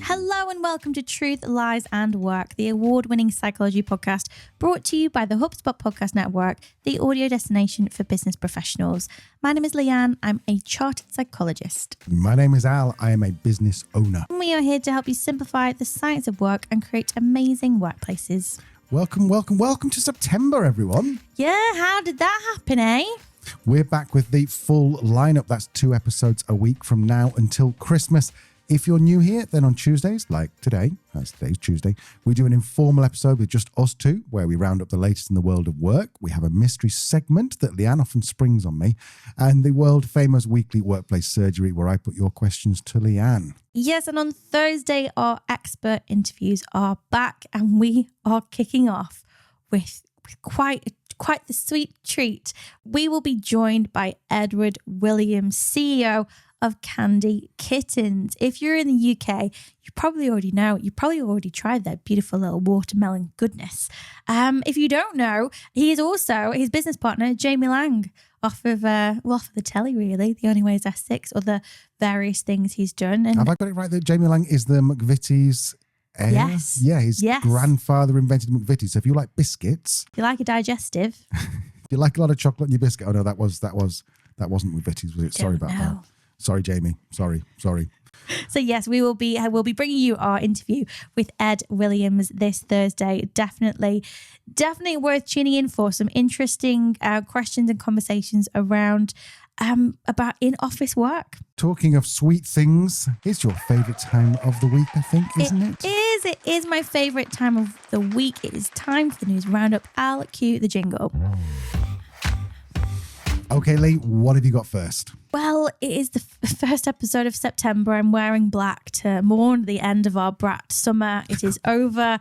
Hello and welcome to Truth, Lies and Work, the award-winning psychology podcast brought to you by the HubSpot Podcast Network, the audio destination for business professionals. My name is Leanne. I'm a chartered psychologist. My name is Al. I am a business owner. We are here to help you simplify the science of work and create amazing workplaces. Welcome to September, everyone. Yeah, how did that happen, eh? We're back with the full lineup. That's 2 episodes a week from now until Christmas. If you're new here, then on Tuesdays, like today, that's today's Tuesday, we do an informal episode with just us two, where we round up the latest in the world of work. We have a mystery segment that Leanne often springs on me, and the world-famous weekly workplace surgery, where I put your questions to Leanne. Yes, and on Thursday, our expert interviews are back, and we are kicking off with quite the sweet treat. We will be joined by Edward Williams, CEO of Candy Kittens. If you're in the UK, you probably already know. You probably already tried their beautiful little watermelon goodness. If you don't know, he is also his business partner, Jamie Lang, off of the telly, really. The Only Way is Essex, or the various things he's done. And have I got it right that Jamie Lang is the McVitie's heir? Yes. Yeah, his grandfather invented McVitie's. So if you like biscuits, if you like a digestive, if you like a lot of chocolate in your biscuit. Oh no, that wasn't McVitie's, was it? Sorry about that. Sorry, Jamie. Sorry. So yes, we'll be bringing you our interview with Ed Williams this Thursday. Definitely worth tuning in for some interesting questions and conversations around about in-office work. Talking of sweet things, it's your favourite time of the week, I think, isn't it? It is my favourite time of the week. It is time for the news roundup. I'll cue the jingle. Okay, Lee, what have you got first? Well, it is the first episode of September. I'm wearing black to mourn the end of our brat summer. It is over.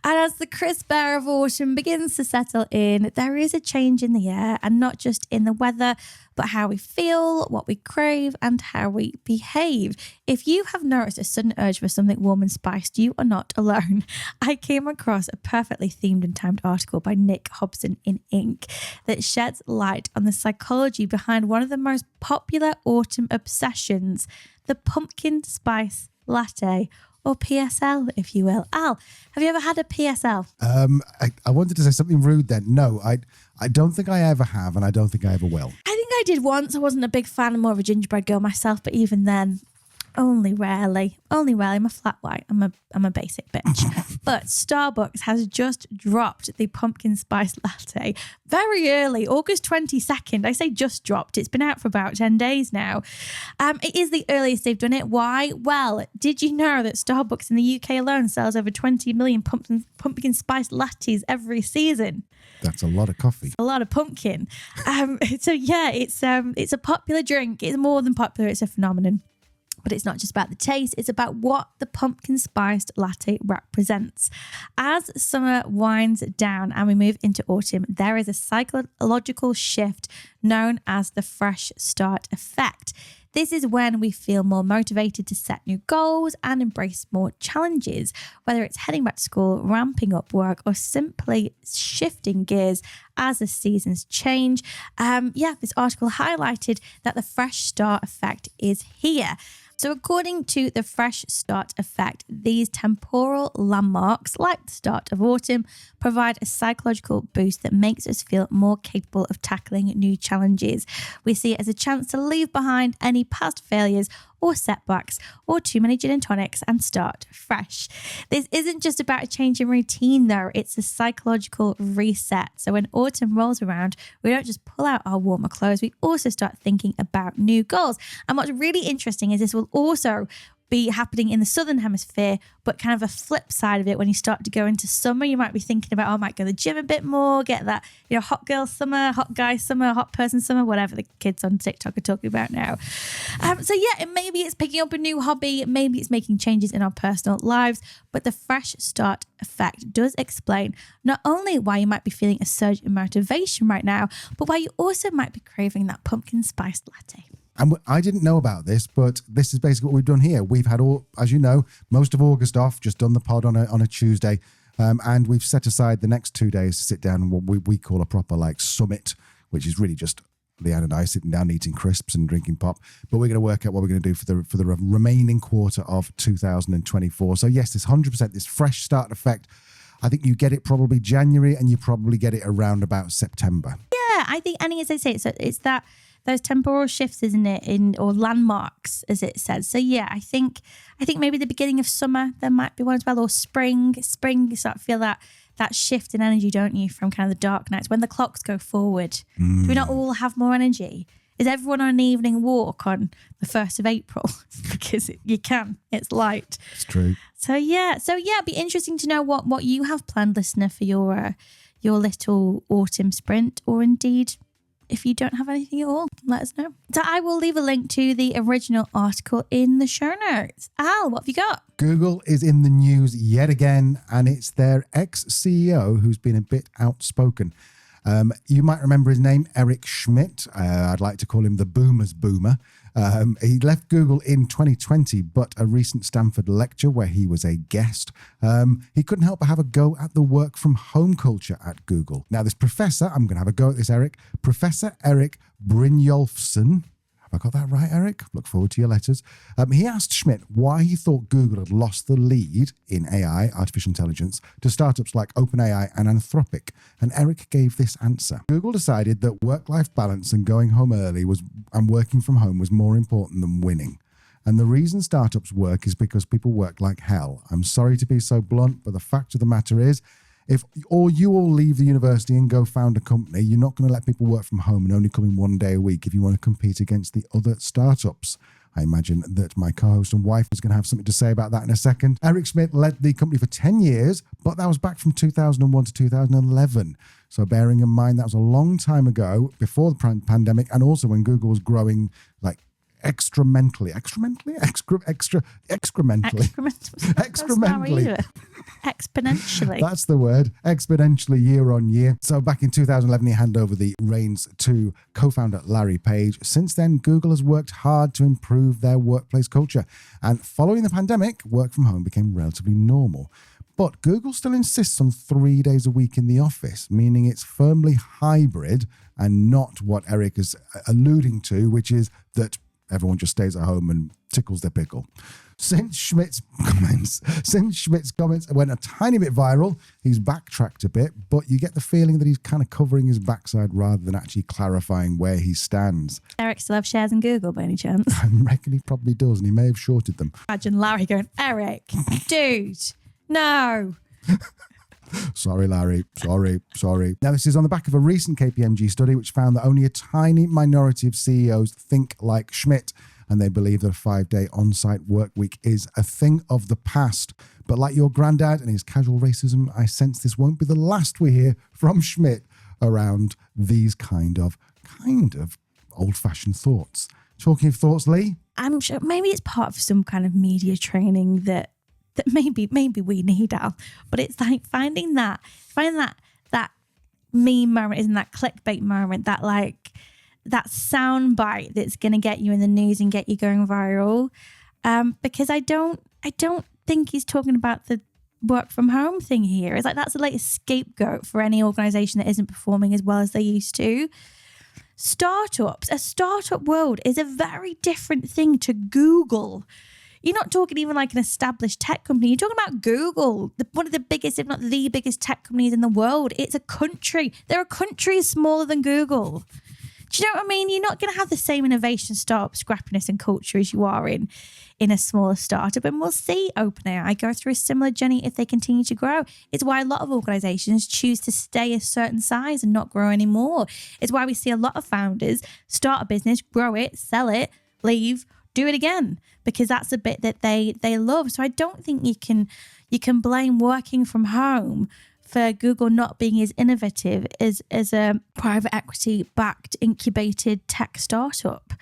And as the crisp air of autumn begins to settle in, there is a change in the air, and not just in the weather, but how we feel, what we crave, and how we behave. If you have noticed a sudden urge for something warm and spiced, you are not alone. I came across a perfectly themed and timed article by Nick Hobson in Inc. that sheds light on the psychology behind one of the most popular autumn obsessions, the Pumpkin Spice Latte, or PSL, if you will. Al, have you ever had a PSL? I wanted to say something rude then. No, I don't think I ever have, and I don't think I ever will. I think I did once. I wasn't a big fan. I'm more of a gingerbread girl myself, but even then, only rarely. I'm a flat white. I'm a basic bitch. But Starbucks has just dropped the Pumpkin Spice Latte very early, August 22nd. I say just dropped. It's been out for about 10 days now. It is the earliest they've done it. Why? Well, did you know that Starbucks in the UK alone sells over 20 million pumpkin spice lattes every season? That's a lot of coffee. A lot of pumpkin. So yeah, it's a popular drink. It's more than popular. It's a phenomenon. But it's not just about the taste, it's about what the pumpkin spiced latte represents. As summer winds down and we move into autumn, there is a psychological shift known as the fresh start effect. This is when we feel more motivated to set new goals and embrace more challenges, whether it's heading back to school, ramping up work, or simply shifting gears as the seasons change. This article highlighted that the fresh start effect is here. So according to the fresh start effect, these temporal landmarks, like the start of autumn, provide a psychological boost that makes us feel more capable of tackling new challenges. We see it as a chance to leave behind any past failures or setbacks or too many gin and tonics and start fresh. This isn't just about a change in routine though, it's a psychological reset. So when autumn rolls around, we don't just pull out our warmer clothes, we also start thinking about new goals. And what's really interesting is this will also be happening in the southern hemisphere, but kind of a flip side of it. When you start to go into summer, you might be thinking about, I might go to the gym a bit more, get that, hot girl summer, hot guy summer, hot person summer, whatever the kids on TikTok are talking about now. Maybe it's picking up a new hobby, maybe it's making changes in our personal lives, but the fresh start effect does explain not only why you might be feeling a surge in motivation right now, but why you also might be craving that pumpkin spiced latte. And I didn't know about this, but this is basically what we've done here. We've had, as you know, most of August off, just done the pod on a Tuesday. And we've set aside the next 2 days to sit down and what we call a proper summit, which is really just Leanne and I sitting down eating crisps and drinking pop, but we're going to work out what we're going to do for the remaining quarter of 2024. So yes, this 100%, this fresh start effect, I think you get it probably January and you probably get it around about September. Yeah, I think, and as I say, it's that those temporal shifts, isn't it, or landmarks, as it says. So yeah, I think maybe the beginning of summer there might be one as well, or spring. You start to feel that shift in energy, don't you, from kind of the dark nights when the clocks go forward. Do we not all have more energy? Is everyone on an evening walk on the 1st of April? Because you can. It's light. It's true. So yeah, it'd be interesting to know what you have planned, listener, for your little autumn sprint, or indeed, if you don't have anything at all, let us know. So I will leave a link to the original article in the show notes. Al, what have you got? Google is in the news yet again, and it's their ex-CEO who's been a bit outspoken. You might remember his name, Eric Schmidt. I'd like to call him the boomer's boomer. He left Google in 2020, but a recent Stanford lecture where he was a guest, he couldn't help but have a go at the work from home culture at Google. Now, this professor, I'm going to have a go at this, Eric, Professor Eric Brynjolfsson. Have I got that right, Eric? Look forward to your letters. He asked Schmidt why he thought Google had lost the lead in AI, artificial intelligence, to startups like OpenAI and Anthropic. And Eric gave this answer. Google decided that work-life balance and going home early and working from home was more important than winning. And the reason startups work is because people work like hell. I'm sorry to be so blunt, but the fact of the matter is, if you all leave the university and go found a company, you're not going to let people work from home and only come in 1 day a week if you want to compete against the other startups. I imagine that my co-host and wife is going to have something to say about that in a second. Eric Schmidt led the company for 10 years, but that was back from 2001 to 2011. So bearing in mind, that was a long time ago, before the pandemic, and also when Google was growing like excrementally. Exponentially. That's the word. Exponentially year on year. So back in 2011, he handed over the reins to co-founder Larry Page. Since then, Google has worked hard to improve their workplace culture. And following the pandemic, work from home became relatively normal. But Google still insists on 3 days a week in the office, meaning it's firmly hybrid and not what Eric is alluding to, which is that everyone just stays at home and tickles their pickle. Since Schmidt's comments went a tiny bit viral, he's backtracked a bit, but you get the feeling that he's kind of covering his backside rather than actually clarifying where he stands. Eric still have shares in Google by any chance? I reckon he probably does, and he may have shorted them. Imagine Larry going, Eric, dude, no. Sorry, Larry. Sorry. Now, this is on the back of a recent KPMG study which found that only a tiny minority of CEOs think like Schmidt, and they believe that a 5-day on-site work week is a thing of the past. But like your granddad and his casual racism, I sense this won't be the last we hear from Schmidt around these kind of old-fashioned thoughts. Talking of thoughts, Lee? I'm sure maybe it's part of some kind of media training that maybe we need, Al. But it's like finding that meme moment, isn't that clickbait moment, that sound bite that's going to get you in the news and get you going viral. Because I don't think he's talking about the work from home thing here. It's like that's the latest scapegoat for any organization that isn't performing as well as they used to. A startup world is a very different thing to Google. You're not talking even like an established tech company. You're talking about Google, one of the biggest, if not the biggest tech companies in the world. It's a country. There are countries smaller than Google. Do you know what I mean? You're not going to have the same innovation, startup scrappiness and culture as you are in a smaller startup. And we'll see OpenAI go through a similar journey if they continue to grow. It's why a lot of organizations choose to stay a certain size and not grow anymore. It's why we see a lot of founders start a business, grow it, sell it, leave, do it again, because that's a bit that they love. So I don't think you can blame working from home for Google not being as innovative as a private equity backed incubated tech startup,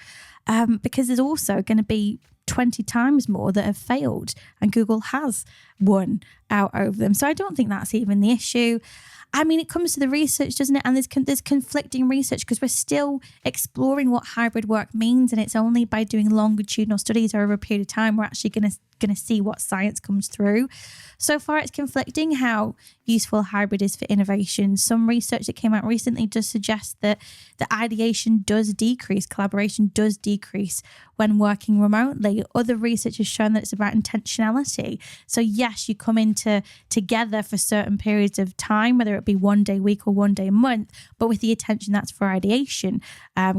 because there's also going to be 20 times more that have failed and Google has won out over them. So I don't think that's even the issue. I mean, it comes to the research, doesn't it? And there's conflicting research because we're still exploring what hybrid work means. And it's only by doing longitudinal studies over a period of time we're actually going to see what science comes through. So far, it's conflicting how useful hybrid is for innovation. Some research that came out recently does suggest that the ideation does decrease, collaboration does decrease when working remotely. Other research has shown that it's about intentionality. So yes, you come into together for certain periods of time, whether it be one day a week or one day a month, but with the attention that's for ideation,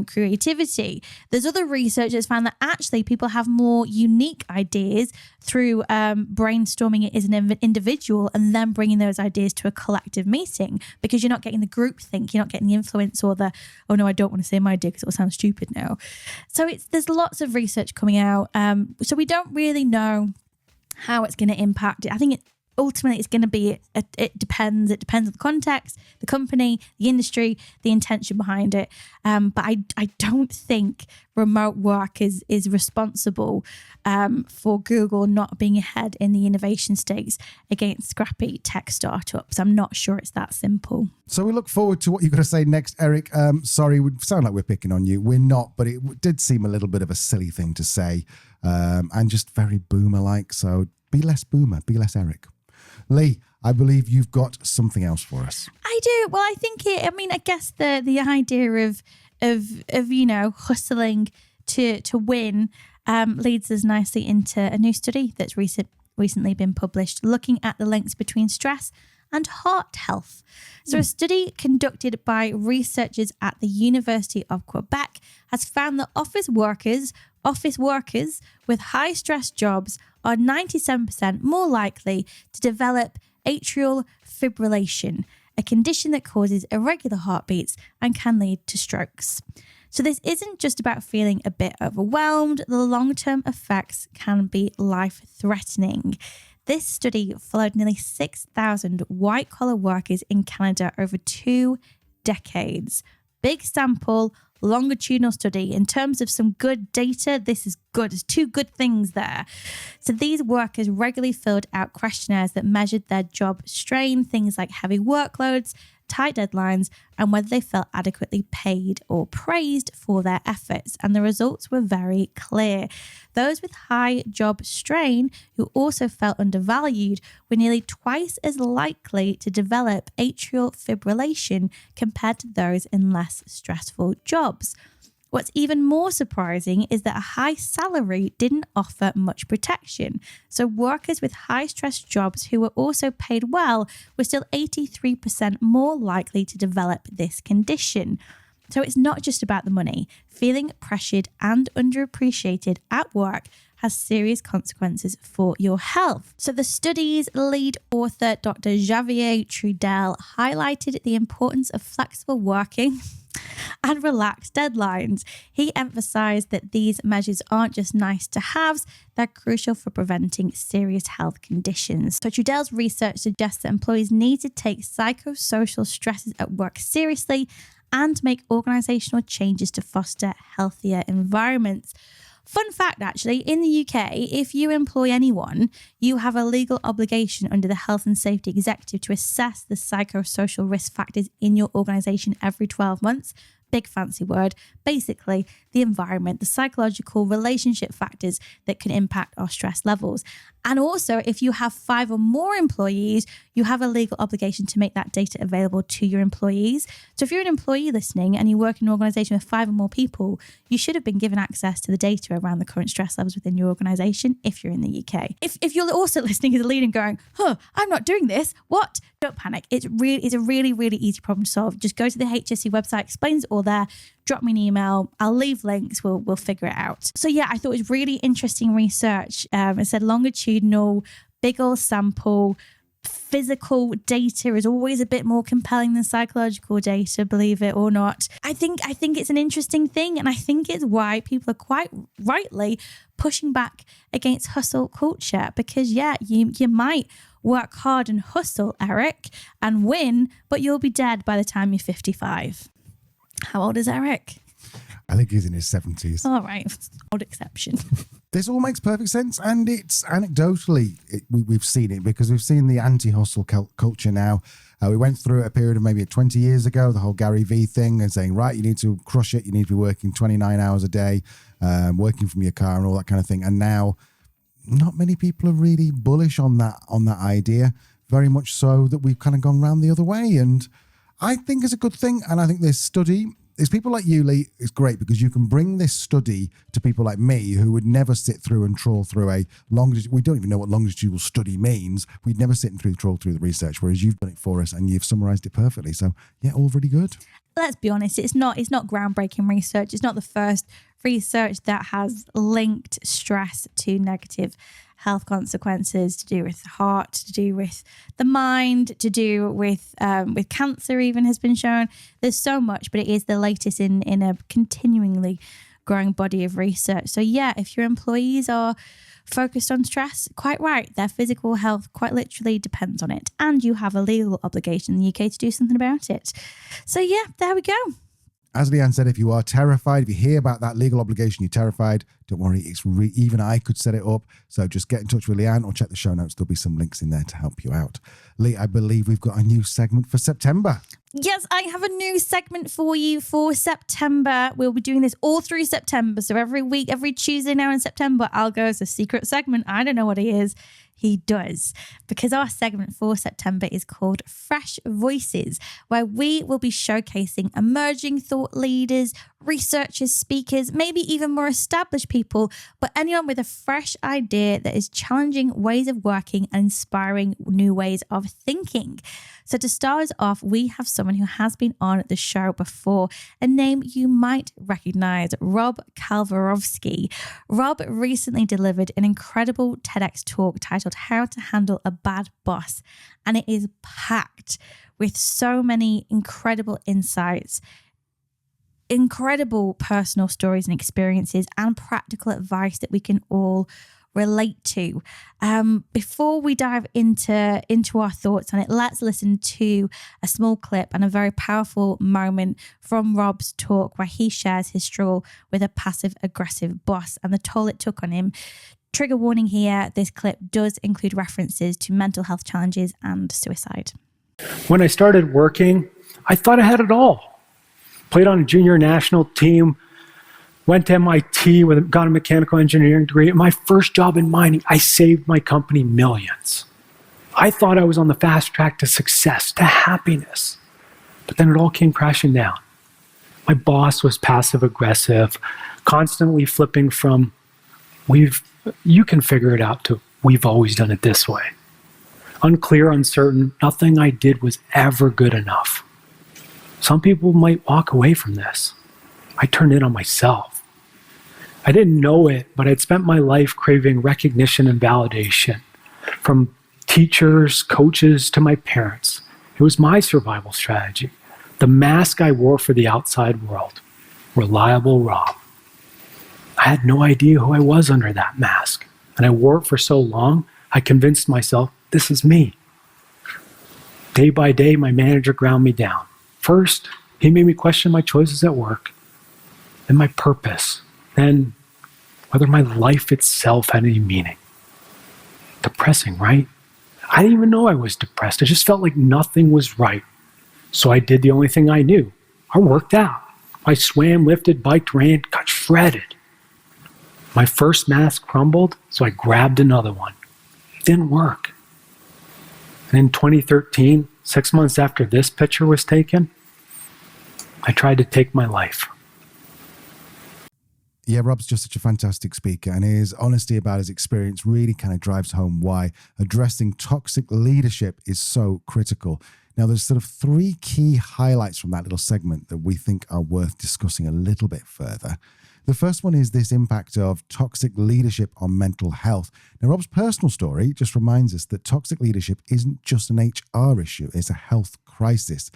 creativity. There's other research that's found that actually people have more unique ideas through brainstorming it as an individual and then bringing those ideas to a collective meeting, because you're not getting the group think, you're not getting the influence or the, oh no, I don't want to say my idea because it will sound stupid now. So there's lots of research coming out. So we don't really know how it's going to impact it. I think ultimately it's going to be, it depends. It depends on the context, the company, the industry, the intention behind it. But I don't think remote work is responsible for Google not being ahead in the innovation stakes against scrappy tech startups. I'm not sure it's that simple. So we look forward to what you're going to say next, Eric. Sorry, we sound like we're picking on you. We're not, but it did seem a little bit of a silly thing to say, and just very boomer-like. So be less boomer, be less Eric. Lee, I believe you've got something else for us. I do. Well, I think I guess the idea of hustling to win leads us nicely into a new study that's recently been published, looking at the links between stress and heart health. So a study conducted by researchers at the University of Quebec has found that office workers with high stress jobs are 97% more likely to develop atrial fibrillation, a condition that causes irregular heartbeats and can lead to strokes. So this isn't just about feeling a bit overwhelmed. The long-term effects can be life-threatening. This study followed nearly 6,000 white-collar workers in Canada over 2 decades. Big sample, longitudinal study. In terms of some good data, this is good. There's 2 good things there. So these workers regularly filled out questionnaires that measured their job strain, things like heavy workloads, tight deadlines, and whether they felt adequately paid or praised for their efforts. And the results were very clear. Those with high job strain who also felt undervalued were nearly twice as likely to develop atrial fibrillation compared to those in less stressful jobs. What's even more surprising is that a high salary didn't offer much protection. So workers with high stress jobs who were also paid well were still 83% more likely to develop this condition. So it's not just about the money. Feeling pressured and underappreciated at work has serious consequences for your health. So the study's lead author, Dr. Xavier Trudel, highlighted the importance of flexible working and relaxed deadlines. He emphasized that these measures aren't just nice to haves, they're crucial for preventing serious health conditions. So Trudel's research suggests that employees need to take psychosocial stresses at work seriously and make organizational changes to foster healthier environments. Fun fact, actually, in the UK, if you employ anyone, you have a legal obligation under the Health and Safety Executive to assess the psychosocial risk factors in your organisation every 12 months. Big fancy word. Basically, the environment, the psychological relationship factors that can impact our stress levels. And also, if you have 5 or more employees, you have a legal obligation to make that data available to your employees. So if you're an employee listening and you work in an organisation with 5 or more people, you should have been given access to the data around the current stress levels within your organisation if you're in the UK. If you're also listening as a leader and going, I'm not doing this, what? Don't panic. It's a really, really easy problem to solve. Just go to the HSE website, explains it all there. Drop me an email. I'll leave links. We'll figure it out. So yeah, I thought it was really interesting research. It said longitudinal, big old sample. Physical data is always a bit more compelling than psychological data, believe it or not. I think it's an interesting thing, and I think it's why people are quite rightly pushing back against hustle culture, because you might work hard and hustle, Eric, and win, but you'll be dead by the time you're 55. How old is Eric? I think he's in his 70s. All right, old exception. This all makes perfect sense, and it's anecdotally, we've seen it because we've seen the anti-hustle culture now. We went through a period of maybe 20 years ago, the whole Gary Vee thing, and saying, right, you need to crush it. You need to be working 29 hours a day, working from your car and all that kind of thing. And now not many people are really bullish on that idea, very much so that we've kind of gone round the other way. And I think it's a good thing. And I think this study, it's people like you, Lee, it's great because you can bring this study to people like me who would never sit through and trawl through we don't even know what longitudinal study means. We'd never trawl through the research, whereas you've done it for us and you've summarized it perfectly. So yeah, all really good. Let's be honest, it's not groundbreaking research. It's not the first research that has linked stress to negative health consequences, to do with the heart, to do with the mind, to do with cancer even has been shown. There's so much, but it is the latest in a continually growing body of research. So yeah, if your employees are focused on stress, quite right, their physical health quite literally depends on it. And you have a legal obligation in the UK to do something about it. So yeah, there we go. As Leanne said, if you are terrified, if you hear about that legal obligation, you're terrified, don't worry, even I could set it up. So just get in touch with Leanne or check the show notes. There'll be some links in there to help you out. Lee, I believe we've got a new segment for September. Yes, I have a new segment for you for September. We'll be doing this all through September. So every week, every Tuesday now in September, I'll go as a secret segment. I don't know what it is. He does, because our segment for September is called Fresh Voices, where we will be showcasing emerging thought leaders, researchers, speakers, maybe even more established people, but anyone with a fresh idea that is challenging ways of working and inspiring new ways of thinking. So to start us off, we have someone who has been on the show before, a name you might recognize, Rob Kalvarovsky. Rob recently delivered an incredible TEDx talk titled How to Handle a Bad Boss, and it is packed with so many incredible insights, incredible personal stories and experiences, and practical advice that we can all relate to. Before we dive into our thoughts on it, let's listen to a small clip and a very powerful moment from Rob's talk where he shares his struggle with a passive-aggressive boss and the toll it took on him. Trigger warning here, this clip does include references to mental health challenges and suicide. When I started working, I thought I had it all. Played on a junior national team, went to MIT, got a mechanical engineering degree. My first job in mining, I saved my company millions. I thought I was on the fast track to success, to happiness. But then it all came crashing down. My boss was passive aggressive, constantly flipping from, you can figure it out, to we've always done it this way. Unclear, uncertain, nothing I did was ever good enough. Some people might walk away from this. I turned in on myself. I didn't know it, but I'd spent my life craving recognition and validation from teachers, coaches, to my parents. It was my survival strategy, the mask I wore for the outside world. Reliable Rob. I had no idea who I was under that mask, and I wore it for so long, I convinced myself, this is me. Day by day, my manager ground me down. First, he made me question my choices at work, then my purpose, then whether my life itself had any meaning. Depressing, right? I didn't even know I was depressed. I just felt like nothing was right. So I did the only thing I knew. I worked out. I swam, lifted, biked, ran, got shredded. My first mask crumbled, so I grabbed another one. It didn't work. And in 2013, 6 months after this picture was taken, I tried to take my life. Yeah, Rob's just such a fantastic speaker, and his honesty about his experience really kind of drives home why addressing toxic leadership is so critical. Now, there's sort of 3 key highlights from that little segment that we think are worth discussing a little bit further. The first one is this impact of toxic leadership on mental health. Now, Rob's personal story just reminds us that toxic leadership isn't just an HR issue, it's a health crisis.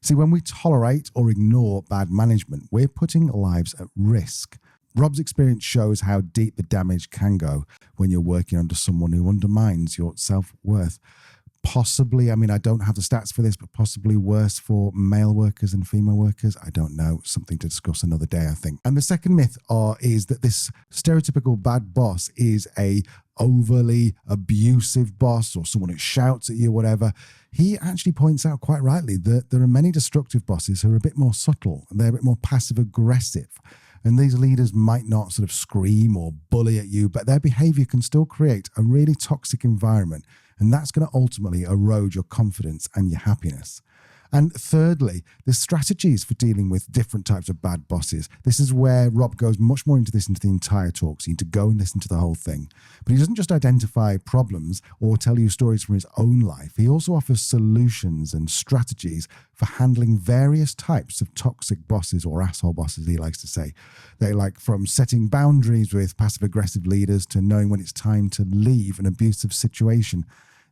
See, when we tolerate or ignore bad management, we're putting lives at risk. Rob's experience shows how deep the damage can go when you're working under someone who undermines your self-worth. Possibly, I mean, I don't have the stats for this, but possibly worse for male workers and female workers. I don't know. Something to discuss another day, I think. And the second myth is that this stereotypical bad boss is a overly abusive boss or someone who shouts at you, whatever. He actually points out quite rightly that there are many destructive bosses who are a bit more subtle and they're a bit more passive aggressive. And these leaders might not sort of scream or bully at you, but their behavior can still create a really toxic environment. And that's going to ultimately erode your confidence and your happiness. And thirdly, there's strategies for dealing with different types of bad bosses. This is where Rob goes much more into the entire talk. So you need to go and listen to the whole thing. But he doesn't just identify problems or tell you stories from his own life. He also offers solutions and strategies for handling various types of toxic bosses, or asshole bosses, he likes to say. They like from setting boundaries with passive-aggressive leaders to knowing when it's time to leave an abusive situation.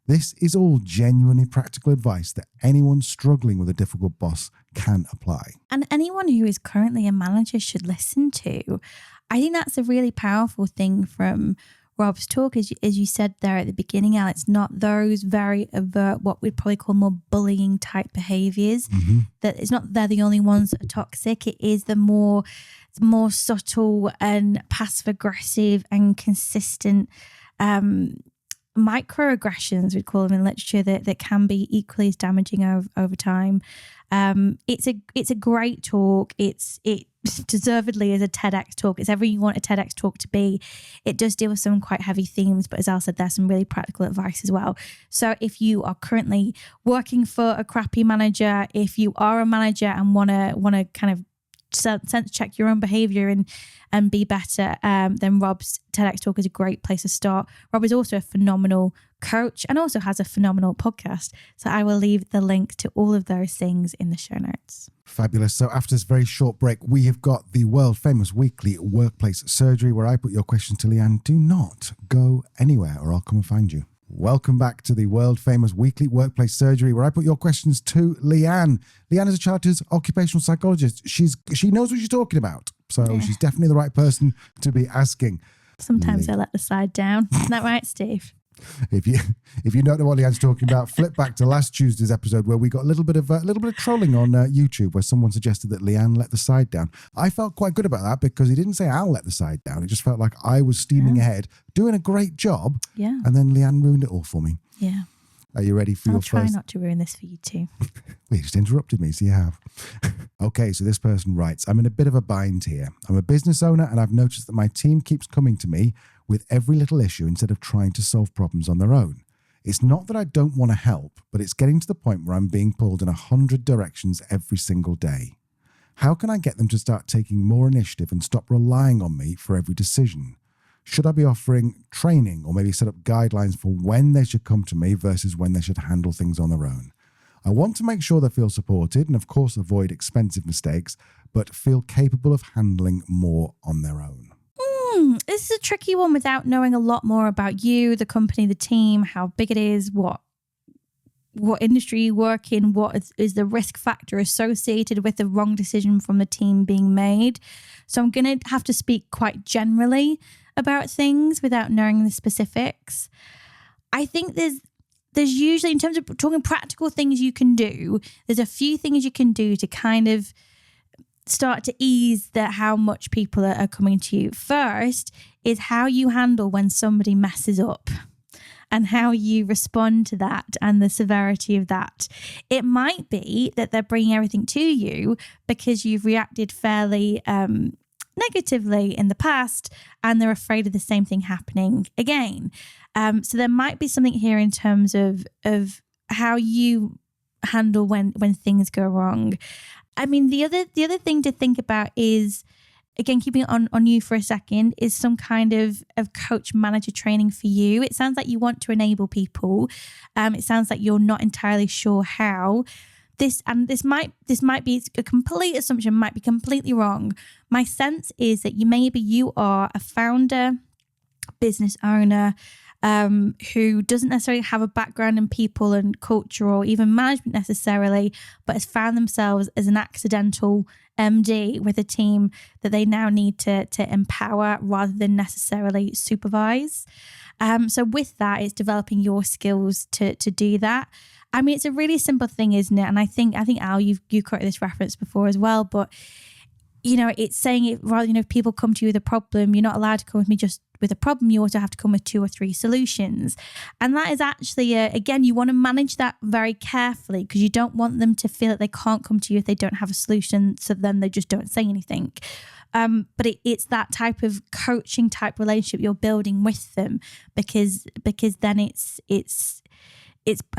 This is all genuinely practical advice that anyone struggling with a difficult boss can apply. And anyone who is currently a manager should listen to. I think that's a really powerful thing from Rob's talk. As you said there at the beginning, Alex, not those very overt, what we'd probably call more bullying type behaviors. Mm-hmm. That it's not they're the only ones that are toxic. It is the more subtle and passive aggressive and consistent microaggressions, we'd call them in literature, that can be equally as damaging over time. It's a great talk. It deservedly is a TEDx talk. It's everything you want a TEDx talk to be. It does deal with some quite heavy themes, but as Al said, there's some really practical advice as well. So if you are currently working for a crappy manager, if you are a manager and want to kind of sense check your own behavior and be better, then Rob's TEDx talk is a great place to start. Rob is also a phenomenal coach and also has a phenomenal podcast. So I will leave the link to all of those things in the show notes. Fabulous. So after this very short break, we have got the world famous weekly workplace surgery where I put your questions to Leanne. Do not go anywhere or I'll come and find you. Welcome back to the world famous weekly workplace surgery where I put your questions to Leanne. Leanne is a chartered occupational psychologist. She knows what she's talking about. So she's definitely the right person to be asking. Sometimes I let the side down. Isn't that right, Steve? If you don't know what Leanne's talking about, flip back to last Tuesday's episode where we got a little bit of trolling on YouTube where someone suggested that Leanne let the side down. I felt quite good about that because he didn't say I'll let the side down. It just felt like I was steaming ahead, doing a great job. Yeah. And then Leanne ruined it all for me. Yeah. Are you ready for your first? I'll try not to ruin this for you too. Well, you just interrupted me, so you have. Okay, so this person writes, I'm in a bit of a bind here. I'm a business owner and I've noticed that my team keeps coming to me with every little issue instead of trying to solve problems on their own. It's not that I don't want to help, but it's getting to the point where I'm being pulled in 100 directions every single day. How can I get them to start taking more initiative and stop relying on me for every decision? Should I be offering training or maybe set up guidelines for when they should come to me versus when they should handle things on their own? I want to make sure they feel supported and of course avoid expensive mistakes, but feel capable of handling more on their own. This is a tricky one without knowing a lot more about you, the company, the team, how big it is, what industry you work in, what is the risk factor associated with the wrong decision from the team being made. So I'm going to have to speak quite generally about things without knowing the specifics. I think there's usually, in terms of talking practical things you can do, there's a few things you can do to kind of start to ease how much people are coming to you. First is how you handle when somebody messes up and how you respond to that and the severity of that. It might be that they're bringing everything to you because you've reacted fairly negatively in the past and they're afraid of the same thing happening again. So there might be something here in terms of how you handle when things go wrong. I mean, the other thing to think about is, again, keeping it on you for a second, is some kind of coach manager training for you. It sounds like you want to enable people. It sounds like you're not entirely sure how. This might be a complete assumption, might be completely wrong. My sense is that you are a founder, business owner, who doesn't necessarily have a background in people and culture or even management necessarily, but has found themselves as an accidental MD with a team that they now need to empower rather than necessarily supervise. So with that, it's developing your skills to do that. I mean, it's a really simple thing, isn't it? And I think Al, you quoted this reference before as well, but it's saying it rather, if people come to you with a problem, you're not allowed to come with me just with a problem. You also have to come with 2 or 3 solutions. And that is actually, again, you want to manage that very carefully because you don't want them to feel that they can't come to you if they don't have a solution. So then they just don't say anything. But it's that type of coaching type relationship you're building with them because then it's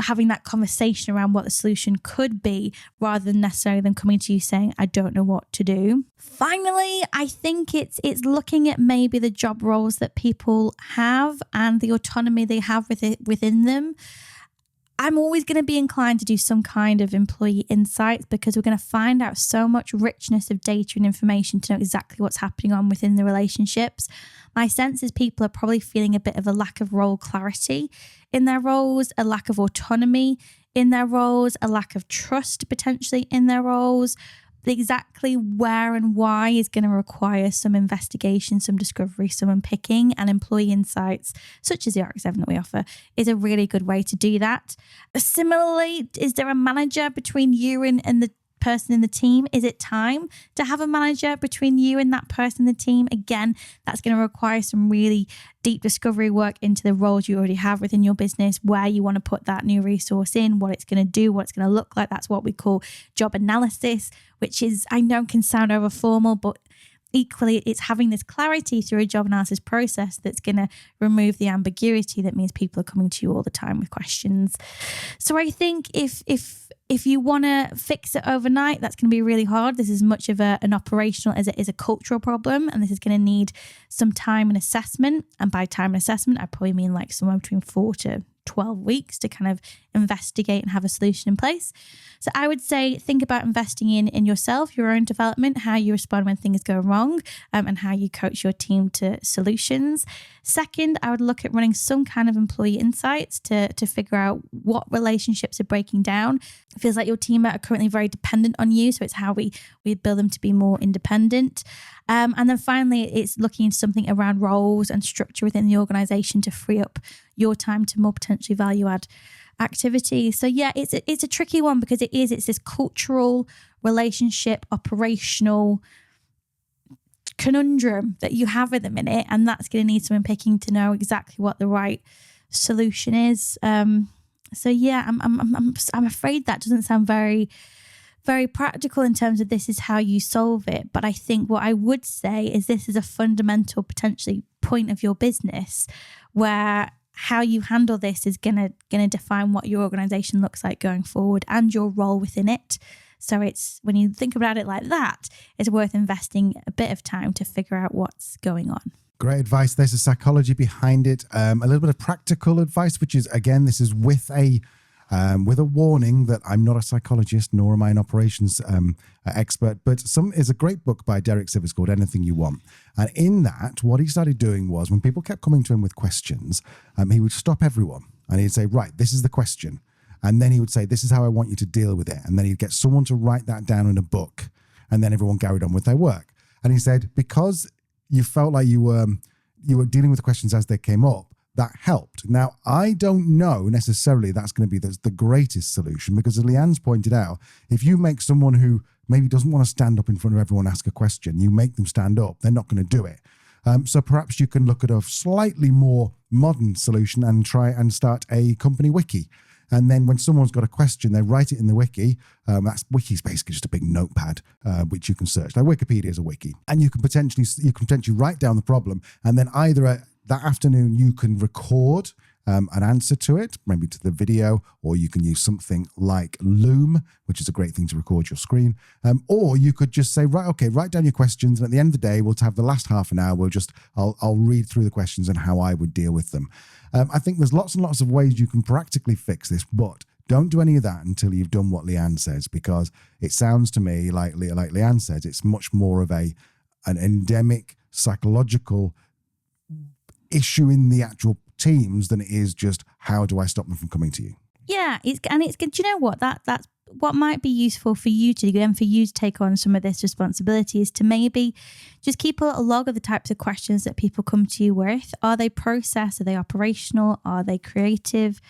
having that conversation around what the solution could be rather than necessarily them coming to you saying, I don't know what to do. Finally, I think it's looking at maybe the job roles that people have and the autonomy they have within them. I'm always going to be inclined to do some kind of employee insights because we're going to find out so much richness of data and information to know exactly what's happening on within the relationships. My sense is people are probably feeling a bit of a lack of role clarity in their roles, a lack of autonomy in their roles, a lack of trust potentially in their roles. Exactly where and why is going to require some investigation, some discovery, some unpicking, and employee insights, such as the RX7 that we offer, is a really good way to do that. Similarly, is there a manager between you and the person in the team? Is it time to have a manager between you and that person in the team? Again, that's going to require some really deep discovery work into the roles you already have within your business, where you want to put that new resource in, what it's going to do, what it's going to look like. That's what we call job analysis, which is, I know can sound over formal, but equally, it's having this clarity through a job analysis process that's going to remove the ambiguity that means people are coming to you all the time with questions. So I think if you want to fix it overnight, that's going to be really hard. This is much of an operational as it is a cultural problem, and this is going to need some time and assessment. And by time and assessment, I probably mean like somewhere between 4 to 12 weeks to kind of investigate and have a solution in place. So I would say think about investing in yourself, your own development, how you respond when things go wrong, and how you coach your team to solutions. Second, I would look at running some kind of employee insights to figure out what relationships are breaking down. It feels like your team are currently very dependent on you, so it's how we build them to be more independent. And then finally, it's looking into something around roles and structure within the organization to free up your time to more potentially value add activity. So yeah, it's a tricky one because it's this cultural, relationship, operational conundrum that you have at the minute, and that's going to need some unpicking to know exactly what the right solution is. So yeah, I'm afraid that doesn't sound very practical in terms of this is how you solve it. But I think what I would say is this is a fundamental potentially point of your business where how you handle this is gonna define what your organization looks like going forward and your role within it. So it's, when you think about it like that, it's worth investing a bit of time to figure out what's going on. Great advice. There's a psychology behind it. A little bit of practical advice, which is, again, this is with a warning that I'm not a psychologist, nor am I an operations expert, but is a great book by Derek Sivers called Anything You Want. And in that, what he started doing was when people kept coming to him with questions, he would stop everyone and he'd say, right, this is the question. And then he would say, this is how I want you to deal with it. And then he'd get someone to write that down in a book. And then everyone carried on with their work. And he said, because you felt like you were dealing with the questions as they came up, that helped. Now, I don't know necessarily that's going to be the greatest solution, because as Leanne's pointed out, if you make someone who maybe doesn't want to stand up in front of everyone and ask a question, you make them stand up, they're not going to do it. So perhaps you can look at a slightly more modern solution and try and start a company wiki. And then when someone's got a question, they write it in the wiki. Wiki's basically just a big notepad, which you can search. Like Wikipedia is a wiki. And you can potentially write down the problem, and then either that afternoon you can record an answer to it, maybe to the video, or you can use something like Loom, which is a great thing to record your screen. Or you could just say, right, okay, write down your questions, and at the end of the day, we'll have the last half an hour. I'll read through the questions and how I would deal with them. I think there's lots and lots of ways you can practically fix this, but don't do any of that until you've done what Leanne says, because it sounds to me like Leanne says, it's much more of an endemic psychological issue in the actual teams than it is just how do I stop them from coming to you. Yeah, it's good. Do you know what? That's what might be useful for you to do and for you to take on some of this responsibility is to maybe just keep a log of the types of questions that people come to you with. Are they process? Are they operational? Are they creative?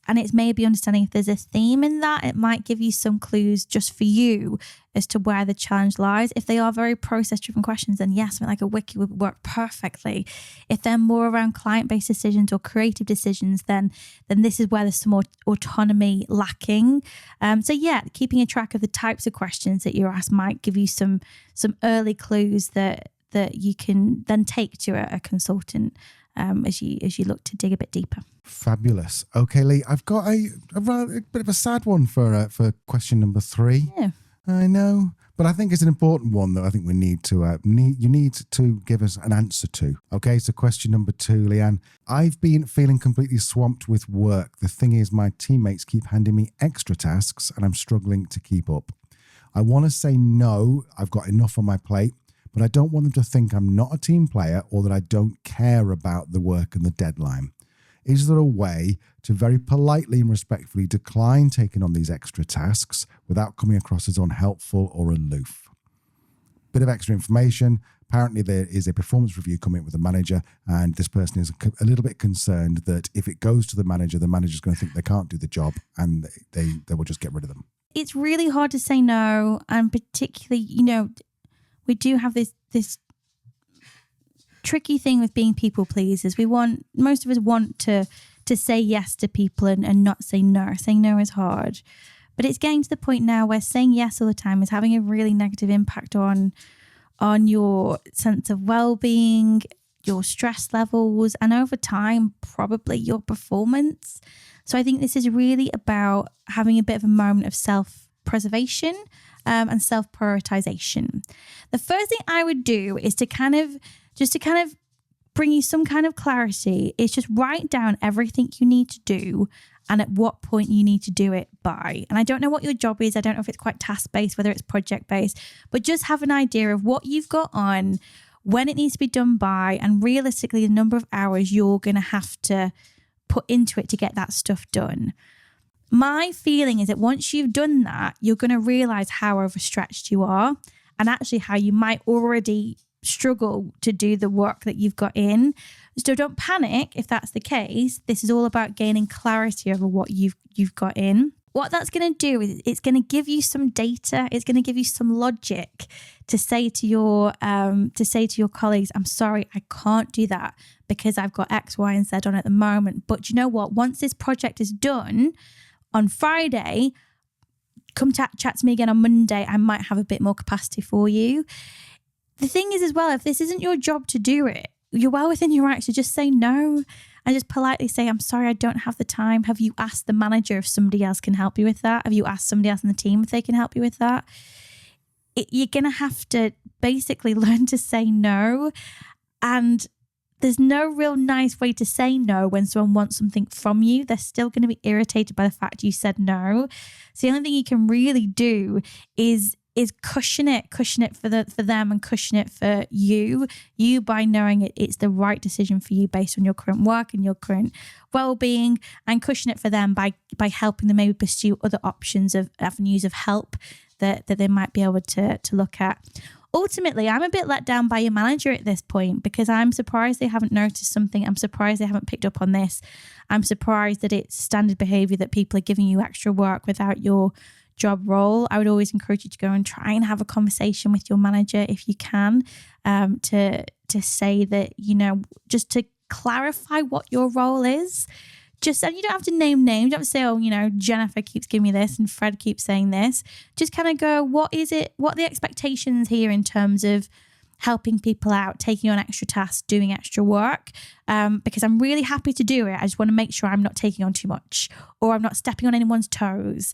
And it's maybe understanding if there's a theme in that. It might give you some clues just for you as to where the challenge lies. If they are very process-driven questions, then yes, something like a wiki would work perfectly. If they're more around client-based decisions or creative decisions, then this is where there's some more autonomy lacking. So yeah, keeping a track of the types of questions that you're asked might give you some early clues that you can then take to a consultant as you look to dig a bit deeper. Fabulous. Okay, Lee, I've got a bit of a sad one for question number 3. Yeah. I know, but I think it's an important one that I think we need to you need to give us an answer to. Okay, so question number 2, Leanne. I've been feeling completely swamped with work. The thing is, my teammates keep handing me extra tasks and I'm struggling to keep up. I want to say no, I've got enough on my plate, but I don't want them to think I'm not a team player or that I don't care about the work and the deadline. Is there a way to very politely and respectfully decline taking on these extra tasks without coming across as unhelpful or aloof? Bit of extra information. Apparently there is a performance review coming up with the manager, and this person is a little bit concerned that if it goes to the manager's going to think they can't do the job and they will just get rid of them. It's really hard to say no, and particularly, we do have this tricky thing with being people pleasers. Most of us want to say yes to people and not say no. Saying no is hard. But it's getting to the point now where saying yes all the time is having a really negative impact on your sense of well-being, your stress levels, and over time, probably your performance. So I think this is really about having a bit of a moment of self-preservation and self-prioritization. The first thing I would do is to kind of bring you some kind of clarity, is just write down everything you need to do and at what point you need to do it by. And I don't know what your job is. I don't know if it's quite task-based, whether it's project-based, but just have an idea of what you've got on, when it needs to be done by, and realistically the number of hours you're going to have to put into it to get that stuff done. My feeling is that once you've done that, you're going to realize how overstretched you are and actually how you might already struggle to do the work that you've got in. So don't panic if that's the case. This is all about gaining clarity over what you've got in. What that's going to do is it's going to give you some data. It's going to give you some logic to say to your colleagues, I'm sorry, I can't do that because I've got X, Y, and Z on at the moment. But you know what? Once this project is done on Friday, come chat to me again on Monday. I might have a bit more capacity for you. The thing is as well, if this isn't your job to do it, you're well within your rights to just say no and just politely say, I'm sorry, I don't have the time. Have you asked the manager if somebody else can help you with that? Have you asked somebody else in the team if they can help you with that? You're going to have to basically learn to say no. And there's no real nice way to say no when someone wants something from you. They're still going to be irritated by the fact you said no. So the only thing you can really do is cushion it for them and cushion it for you by knowing it's the right decision for you based on your current work and your current well-being, and cushion it for them by helping them maybe pursue other options of avenues of help that they might be able to look at. Ultimately, I'm a bit let down by your manager at this point because I'm surprised they haven't noticed something. I'm surprised they haven't picked up on this. I'm surprised that it's standard behavior that people are giving you extra work without your job role. I would always encourage you to go and try and have a conversation with your manager if you can, to say that, just to clarify what your role is. And you don't have to name names. You don't have to say, Jennifer keeps giving me this and Fred keeps saying this. Just kind of go, what are the expectations here in terms of helping people out, taking on extra tasks, doing extra work, because I'm really happy to do it. I just want to make sure I'm not taking on too much or I'm not stepping on anyone's toes,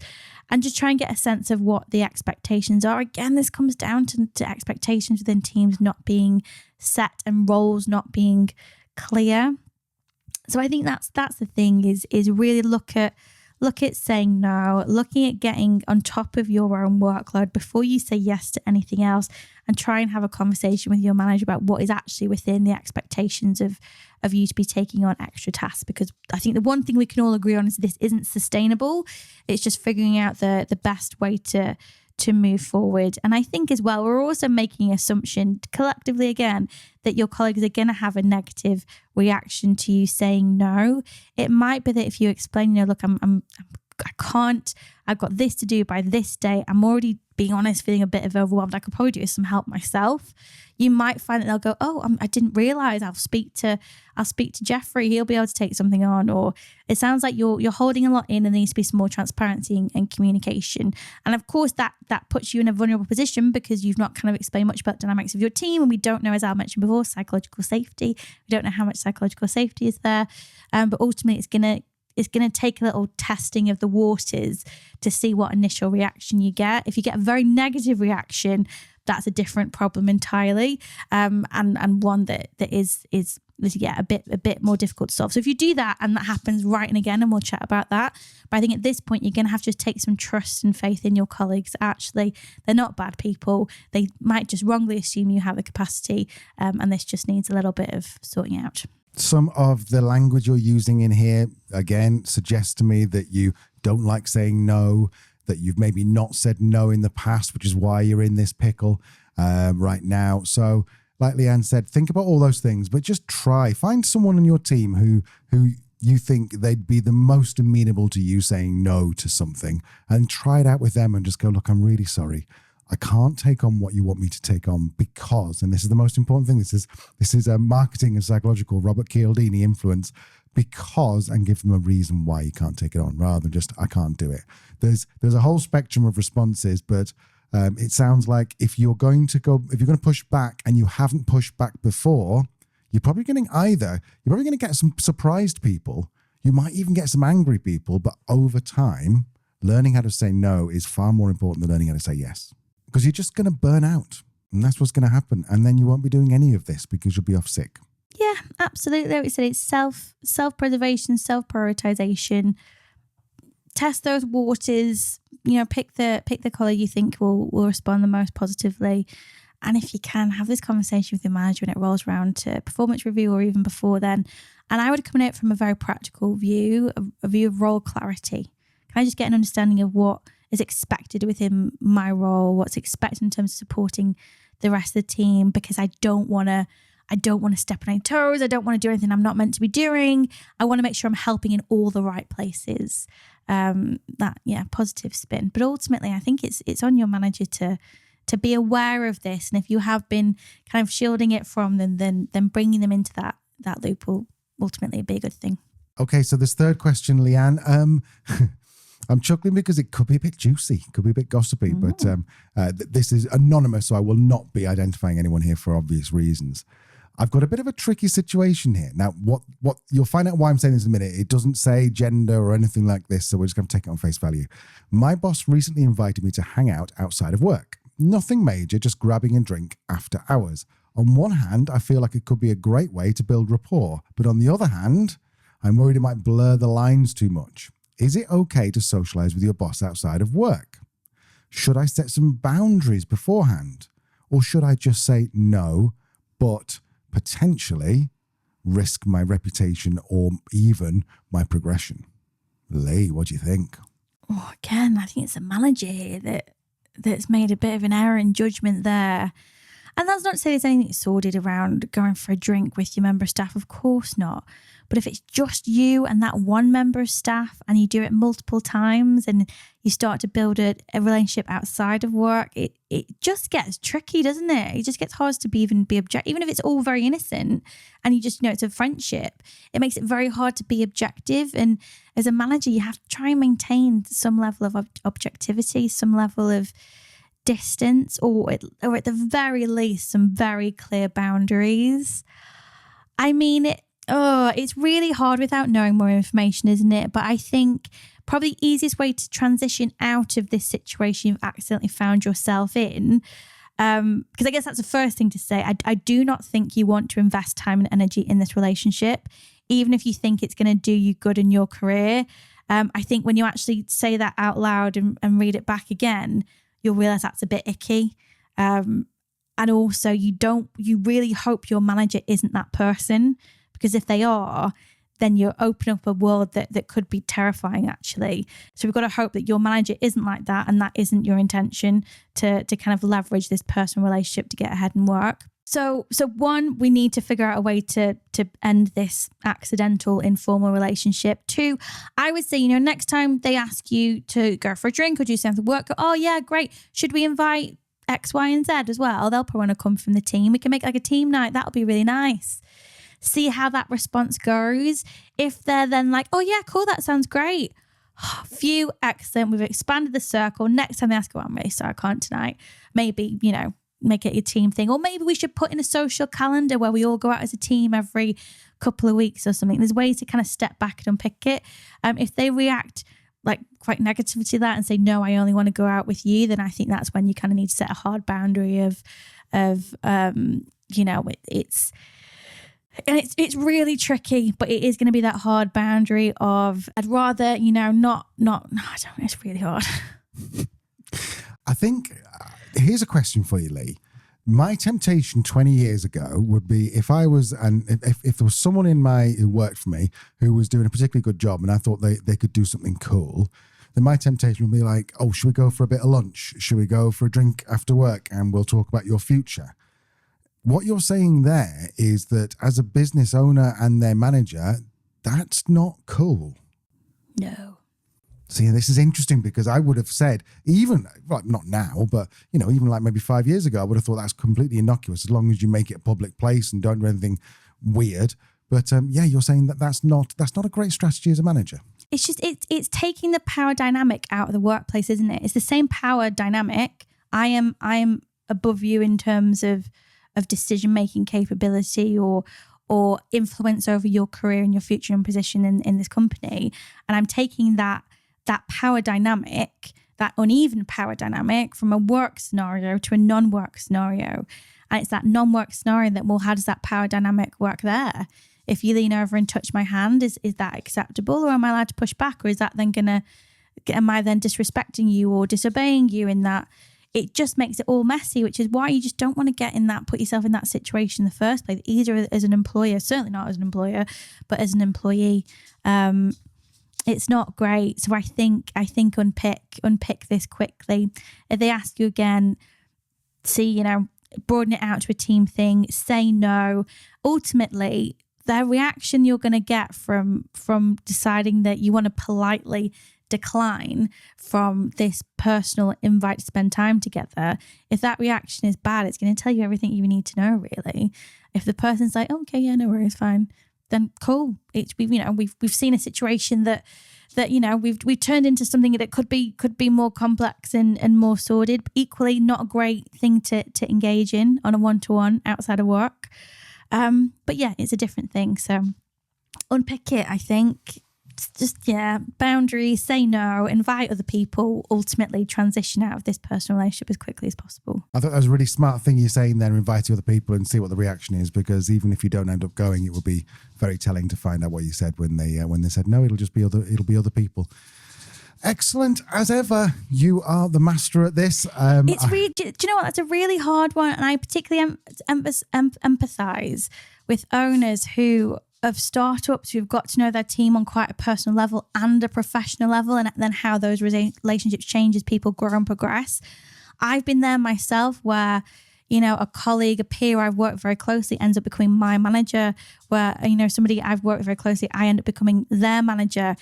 and just try and get a sense of what the expectations are. Again, this comes down to expectations within teams not being set and roles not being clear. So I think that's the thing is really look at look at saying no, looking at getting on top of your own workload before you say yes to anything else, and try and have a conversation with your manager about what is actually within the expectations of you to be taking on extra tasks. Because I think the one thing we can all agree on is this isn't sustainable. It's just figuring out the best way to move forward. And I think as well, we're also making an assumption collectively again that your colleagues are going to have a negative reaction to you saying no. It might be that if you explain, look, I can't, I've got this to do by this day. I'm already, being honest, feeling a bit of overwhelmed. I could probably do with some help myself. You might find that they'll go, oh, I didn't realize. I'll speak to Jeffrey. He'll be able to take something on. Or it sounds like you're holding a lot in, and there needs to be some more transparency and communication. And of course, that puts you in a vulnerable position because you've not kind of explained much about the dynamics of your team. And we don't know, as Al mentioned before, psychological safety. We don't know how much psychological safety is there. But ultimately, it's going to take a little testing of the waters to see what initial reaction you get. If you get a very negative reaction, that's a different problem entirely, and one that is a bit more difficult to solve. So if you do that and that happens, right, and again, and we'll chat about that. But I think at this point, you're going to have to just take some trust and faith in your colleagues. Actually, they're not bad people. They might just wrongly assume you have the capacity, and this just needs a little bit of sorting out. Some of the language you're using in here, again, suggests to me that you don't like saying no, that you've maybe not said no in the past, which is why you're in this pickle right now. So like Leanne said, think about all those things, but just find someone on your team who you think they'd be the most amenable to you saying no to something, and try it out with them and just go, look, I'm really sorry. I can't take on what you want me to take on because, and this is the most important thing, this is a marketing and psychological Robert Cialdini influence, because, and give them a reason why you can't take it on rather than just, I can't do it. There's a whole spectrum of responses, but it sounds like if you're going to push back and you haven't pushed back before, you're probably going to get some surprised people. You might even get some angry people, but over time, learning how to say no is far more important than learning how to say yes. Because you're just going to burn out, and that's what's going to happen. And then you won't be doing any of this because you'll be off sick. Yeah, absolutely. Like we said, it's self-preservation, self-prioritization. Test those waters. Pick the colleague you think will respond the most positively. And if you can, have this conversation with your manager when it rolls around to performance review or even before then. And I would come at it from a very practical view, a view of role clarity. Can I just get an understanding of what is expected within my role, what's expected in terms of supporting the rest of the team, because I don't want to step on any toes. I don't want to do anything I'm not meant to be doing. I want to make sure I'm helping in all the right places. Positive spin. But ultimately, I think it's on your manager to be aware of this. And if you have been kind of shielding it from them, then bringing them into that loop will ultimately be a good thing. Okay, so this third question, Leanne, I'm chuckling because it could be a bit juicy, could be a bit gossipy, but this is anonymous, so I will not be identifying anyone here for obvious reasons. I've got a bit of a tricky situation here. Now, what you'll find out why I'm saying this in a minute. It doesn't say gender or anything like this, so we're just going to take it on face value. My boss recently invited me to hang out outside of work. Nothing major, just grabbing a drink after hours. On one hand, I feel like it could be a great way to build rapport, but on the other hand, I'm worried it might blur the lines too much. Is it okay to socialize with your boss outside of work? Should I set some boundaries beforehand? Or should I just say no, but potentially risk my reputation or even my progression? Lee, what do you think? Oh, again, I think it's a manager here that's made a bit of an error in judgment there. And that's not to say there's anything sordid around going for a drink with your member of staff, of course not. But if it's just you and that one member of staff and you do it multiple times and you start to build a relationship outside of work, it just gets tricky, doesn't it? It just gets hard to be objective. Even if it's all very innocent and you just, it's a friendship, it makes it very hard to be objective. And as a manager, you have to try and maintain some level of objectivity, some level of distance, or at the very least, some very clear boundaries. I mean, it's really hard without knowing more information, isn't it? But I think probably the easiest way to transition out of this situation you've accidentally found yourself in, because I guess that's the first thing to say. I do not think you want to invest time and energy in this relationship, even if you think it's going to do you good in your career. I think when you actually say that out loud and read it back again, you'll realize that's a bit icky. And also you really hope your manager isn't that person, because if they are, then you're opening up a world that could be terrifying, actually. So we've got to hope that your manager isn't like that, and that isn't your intention to kind of leverage this personal relationship to get ahead and work. So one, we need to figure out a way to end this accidental informal relationship. Two, I would say, next time they ask you to go for a drink or do something at work, oh yeah, great. Should we invite X, Y, and Z as well? They'll probably want to come from the team. We can make like a team night. That'll be really nice. See how that response goes. If they're then like, oh yeah, cool, that sounds great. Phew, excellent. We've expanded the circle. Next time they ask, oh, I'm really sorry, I can't tonight. Maybe, make it a team thing. Or maybe we should put in a social calendar where we all go out as a team every couple of weeks or something. There's ways to kind of step back and unpick it. If they react like quite negatively to that and say, no, I only want to go out with you, then I think that's when you kind of need to set a hard boundary of it's really tricky, but it is going to be that hard boundary of, I'd rather, not, I don't know, it's really hard. I think, here's a question for you, Lee. My temptation 20 years ago would be if I was, and if there was someone who worked for me who was doing a particularly good job and I thought they could do something cool, then my temptation would be like, oh, should we go for a bit of lunch? Should we go for a drink after work and we'll talk about your future? What you're saying there is that as a business owner and their manager, that's not cool. No. See, this is interesting because I would have said, even, well, not now, but, even like maybe 5 years ago, I would have thought that's completely innocuous as long as you make it a public place and don't do anything weird. But you're saying that's not a great strategy as a manager. It's just, it's taking the power dynamic out of the workplace, isn't it? It's the same power dynamic. I am above you in terms of decision-making capability or influence over your career and your future and position in this company. And I'm taking that power dynamic, that uneven power dynamic from a work scenario to a non-work scenario. And it's that non-work scenario that, well, how does that power dynamic work there? If you lean over and touch my hand, is that acceptable, or am I allowed to push back? Or is that then am I then disrespecting you or disobeying you in that? It just makes it all messy, which is why you just don't want to put yourself in that situation in the first place, either as an employer, certainly not as an employer, but as an employee. It's not great. So I think unpick this quickly. If they ask you again, see, broaden it out to a team thing, say no. Ultimately, the reaction you're going to get from deciding that you want to politely decline from this personal invite to spend time together, if that reaction is bad, it's going to tell you everything you need to know, really. If the person's like, oh, okay, yeah, no worries, fine, then cool. We've seen a situation that we've turned into something that could be more complex and more sordid, but equally not a great thing to engage in on a one-to-one outside of work. But yeah, it's a different thing. So unpick it, I think. Boundaries, say no, invite other people, ultimately transition out of this personal relationship as quickly as possible. I thought that was a really smart thing you're saying there, inviting other people and see what the reaction is, because even if you don't end up going, it will be very telling to find out what you said when they said no, it'll be other people. Excellent as ever. You are the master at this. Do you know what? That's a really hard one, and I particularly empathize with owners who of startups who've got to know their team on quite a personal level and a professional level, and then how those relationships change as people grow and progress. I've been there myself where, a colleague, a peer I've worked very closely ends up becoming my manager, where, somebody I've worked very closely, I end up becoming their manager.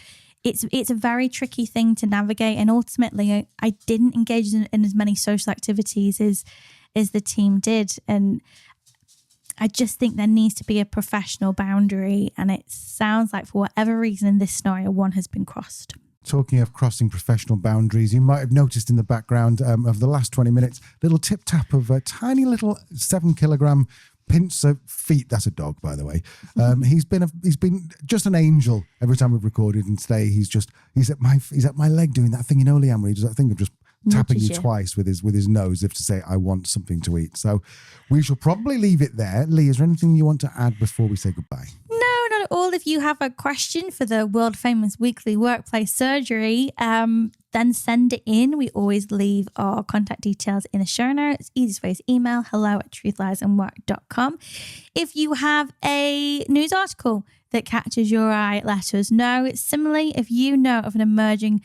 It's a very tricky thing to navigate, and ultimately I didn't engage in as many social activities as the team did, and I just think there needs to be a professional boundary, and it sounds like for whatever reason in this scenario, one has been crossed. Talking of crossing professional boundaries, you might have noticed in the background of the last 20 minutes, little tip tap of a tiny little 7-kilogram pincer feet. That's a dog, by the way. He's been just an angel every time we've recorded, and today he's at my leg doing that thing, Leanne, where he does that thing of just tapping you twice with his nose, if to say, I want something to eat. So we shall probably leave it there. Lee, is there anything you want to add before we say goodbye? No, not all, if you have a question for the world famous weekly workplace surgery, then send it in. We always leave our contact details in the show notes. Easiest way is email hello@truthliesandwork.com. If you have a news article that catches your eye, let us know. Similarly, if you know of an emerging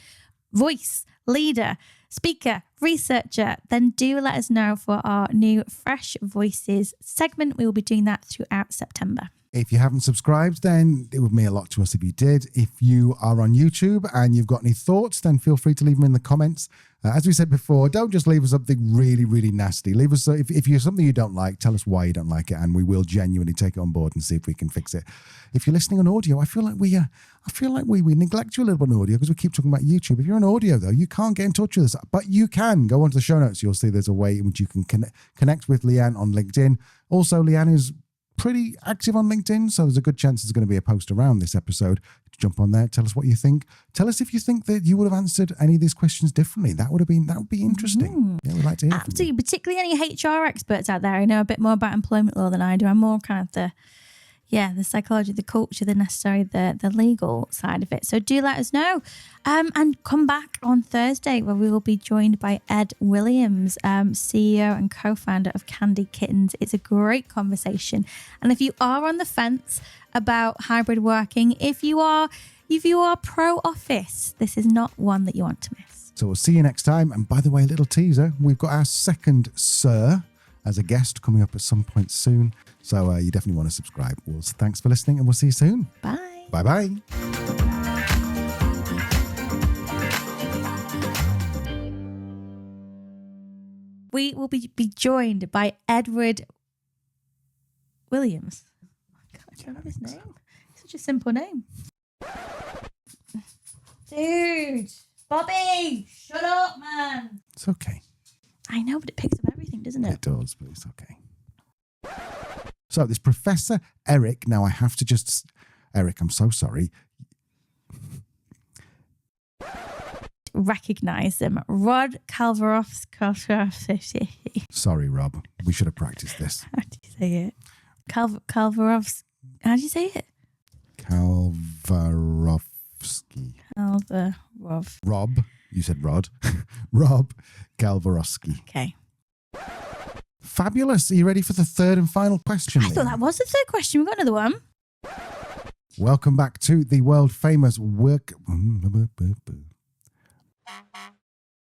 voice, leader, speaker, researcher, then do let us know for our new Fresh Voices segment. We will be doing that throughout September. If you haven't subscribed, then it would mean a lot to us if you did. If you are on YouTube and you've got any thoughts, then feel free to leave them in the comments. As we said before, don't just leave us something really, really nasty. Leave us, if you're something you don't like, tell us why you don't like it, and we will genuinely take it on board and see if we can fix it. If you're listening on audio, I feel like we neglect you a little bit on audio because we keep talking about YouTube. If you're on audio, though, you can't get in touch with us, but you can go onto the show notes. You'll see there's a way in which you can connect with Leanne on LinkedIn. Also, Leanne is pretty active on LinkedIn, so there's a good chance there's going to be a post around this episode. Jump on there, tell us what you think. Tell us if you think that you would have answered any of these questions differently. That would be interesting. Yeah, we'd like to hear Absolutely, from you. particularly any HR experts out there who know a bit more about employment law than I do. I'm more kind of the psychology, the culture, the legal side of it. So do let us know. And come back on Thursday where we will be joined by Ed Williams, CEO and co-founder of Candy Kittens. It's a great conversation. And if you are on the fence about hybrid working, if you are pro office, this is not one that you want to miss. So we'll see you next time. And by the way, a little teaser, we've got our second Sir as a guest coming up at some point soon. So you definitely want to subscribe. Well, thanks for listening, and we'll see you soon. Bye. Bye-bye. We will be joined by Edward Williams. I can't remember his name. Such a simple name. Dude, Bobby, shut up, man. It's okay. I know, but it picks up everything, doesn't it? It does, but it's okay. So this Professor Eric, now I have to just... Eric, I'm so sorry. Recognize them. Rod Kalvarovsky. Sorry, Rob. We should have practiced this. How do you say it? Kalvarovsky. How do you say it? Kalvarovsky. Rob. You said Rod. Rob Kalvarovsky. Okay. Fabulous. Are you ready for the third and final question? I thought that was the third question. We've got another one. Welcome back to the world famous work...